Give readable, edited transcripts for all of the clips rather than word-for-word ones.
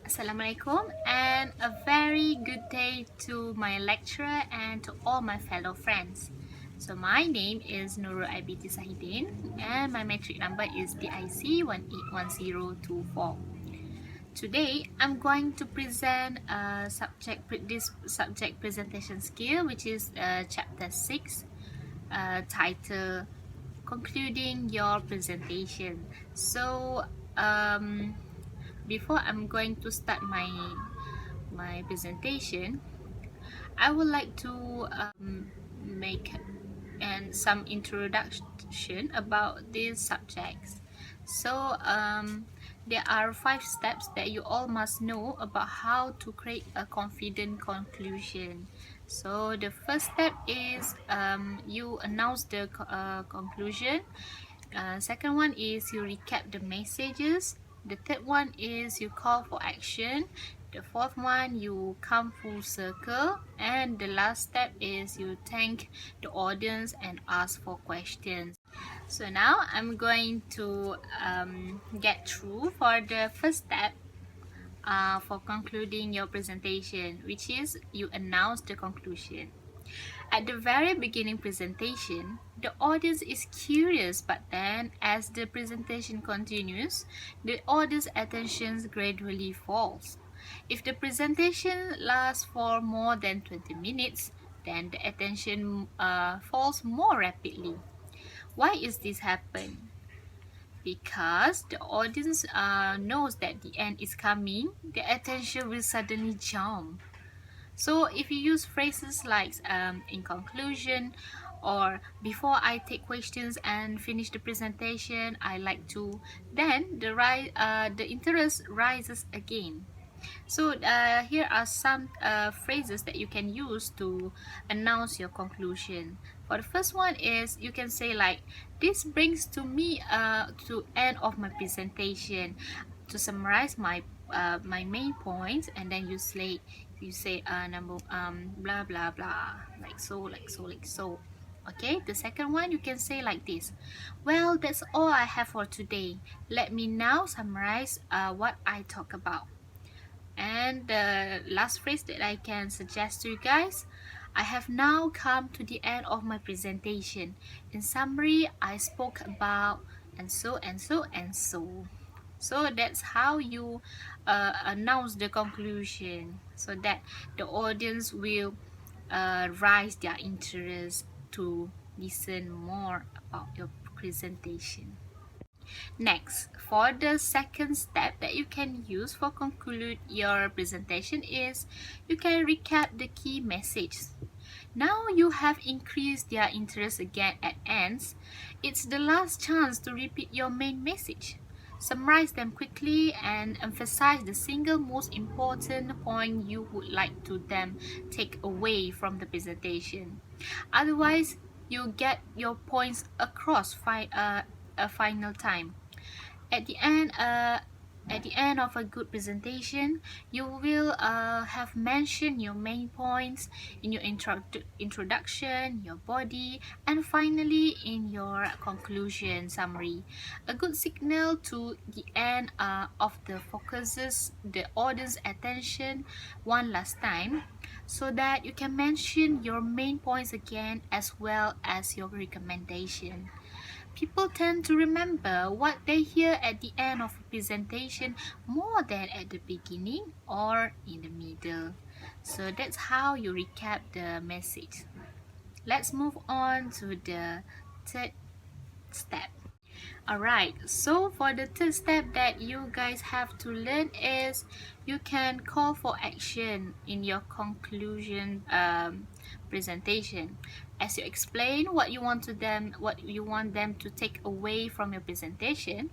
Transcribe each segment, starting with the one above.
Assalamualaikum and a very good day to my lecturer and to all my fellow friends. So my name is Nurul IBT Sahidin and my metric number is DIC 181024. Today I'm going to present this subject presentation skill, which is chapter 6, title concluding your presentation. So before I'm going to start my presentation, I would like to make some introduction about these subjects. So there are 5 steps that you all must know about how to create a confident conclusion. So the first step is you announce the conclusion. Second one is you recap the messages. The third one is you call for action. The fourth one, you come full circle. And the last step is you thank the audience and ask for questions. So now I'm going to get through for the first step for concluding your presentation, which is you announce the conclusion. At the very beginning presentation, the audience is curious, but then as the presentation continues, the audience attention gradually falls. If the presentation lasts for more than 20 minutes, then the attention falls more rapidly. Why is this happen? Because the audience knows that the end is coming, the attention will suddenly jump. So if you use phrases like in conclusion or before I take questions and finish the presentation, I like to, then the interest rises again. So here are some phrases that you can use to announce your conclusion. For the first one is you can say like, this brings to me to end of my presentation. To summarize my main points, and then you say number blah blah blah, like so. Okay, the second one you can say like this: well, that's all I have for today. Let me now summarize what I talk about. And the last phrase that I can suggest to you guys: I have now come to the end of my presentation. In summary, I spoke about and so and so and so. So that's how you announce the conclusion, so that the audience will raise their interest to listen more about your presentation. Next, for the second step that you can use for conclude your presentation is you can recap the key message. Now you have increased their interest again at ends. It's the last chance to repeat your main message. Summarize them quickly and emphasize the single most important point you would like to them take away from the presentation. Otherwise, you get your points across a final time. At the end of a good presentation, you will have mentioned your main points in your introduction, your body, and finally in your conclusion summary. A good signal to the end of the focuses the audience attention one last time, so that you can mention your main points again as well as your recommendation. People tend to remember what they hear at the end of a presentation more than at the beginning or in the middle. So that's how you recap the message. Let's move on to the third step. Alright, so for the third step that you guys have to learn is you can call for action in your conclusion presentation. As you explain what you want them to take away from your presentation,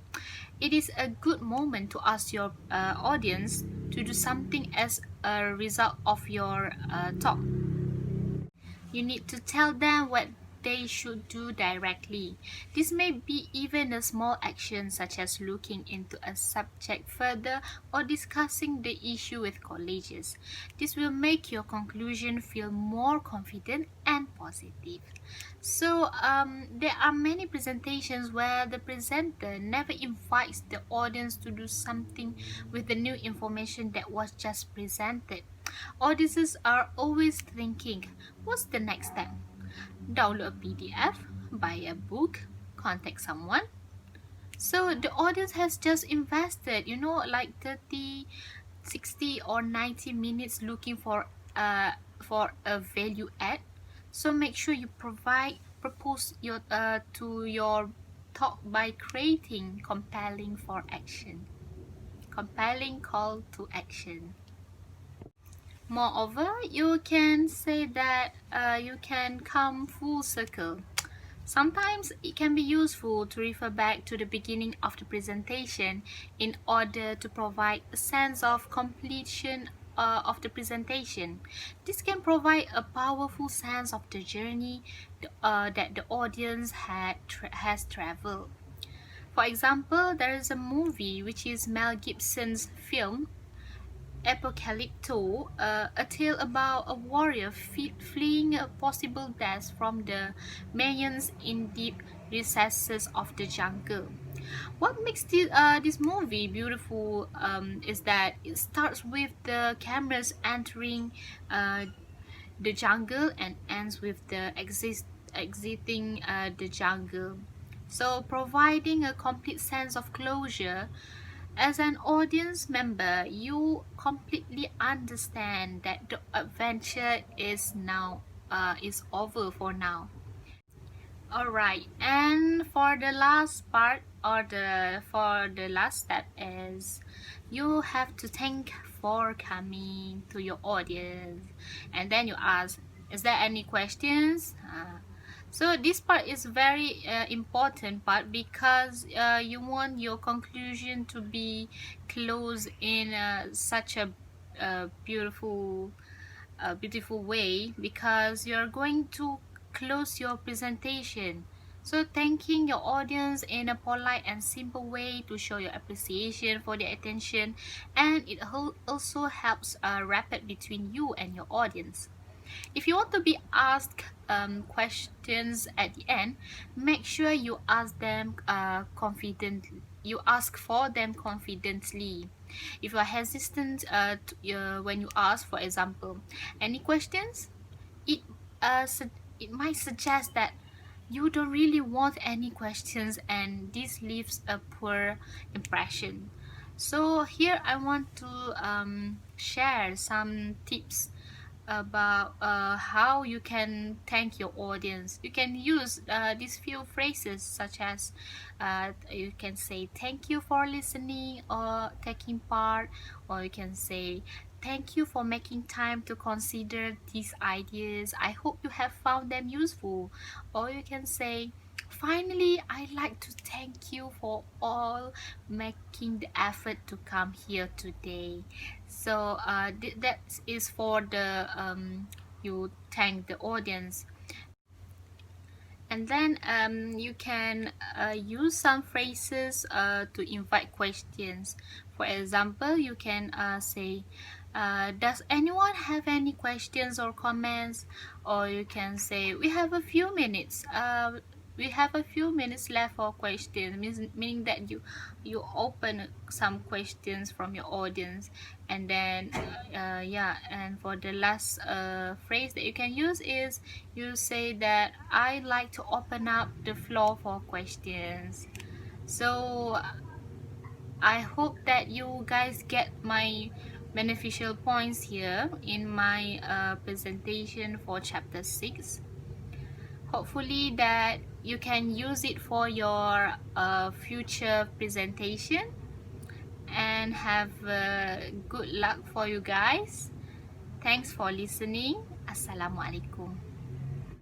it is a good moment to ask your audience to do something as a result of your talk. You need to tell them what they should do directly. This may be even a small action such as looking into a subject further or discussing the issue with colleagues. This will make your conclusion feel more confident and positive. So there are many presentations where the presenter never invites the audience to do something with the new information that was just presented. Audiences are always thinking, what's the next step? Download a PDF, buy a book, contact someone. So the audience has just invested, like 30, 60 or 90 minutes looking for a value add. So make sure you propose your to your talk by creating compelling call to action. Moreover, you can say that you can come full circle. Sometimes it can be useful to refer back to the beginning of the presentation in order to provide a sense of completion of the presentation. This can provide a powerful sense of the journey that the audience has traveled. For example, there is a movie which is Mel Gibson's film Apocalypto, a tale about a warrior fleeing a possible death from the Mayans in deep recesses of the jungle. What makes this movie beautiful is that it starts with the cameras entering the jungle and ends with the exiting the jungle. So providing a complete sense of closure. As an audience member, you completely understand that the adventure is over for now. Alright, and for the last part for the last step is you have to thank for coming to your audience, and then you ask, is there any questions? So this part is very important part because you want your conclusion to be closed in such a beautiful way, because you're going to close your presentation. So thanking your audience in a polite and simple way to show your appreciation for their attention, and it also helps rapport between you and your audience. If you want to be asked questions at the end, make sure you ask them confidently. You ask for them confidently. If you are hesitant when you ask, for example, any questions, it it might suggest that you don't really want any questions, and this leaves a poor impression. So here I want to share some tips about how you can thank your audience. You can use these few phrases, such as you can say thank you for listening or taking part, or you can say thank you for making time to consider these ideas. I hope you have found them useful. Or you can say, finally, I'd like to thank you for all making the effort to come here today. So that is for the you thank the audience. And then you can use some phrases to invite questions. For example, you can say, does anyone have any questions or comments? Or you can say, we have a few minutes. Left for questions, meaning that you open some questions from your audience. And then yeah, and for the last phrase that you can use is, you say that I like to open up the floor for questions. So I hope that you guys get my beneficial points here in my presentation for chapter 6. Hopefully that you can use it for your future presentation, and have good luck for you guys. Thanks for listening. Assalamualaikum.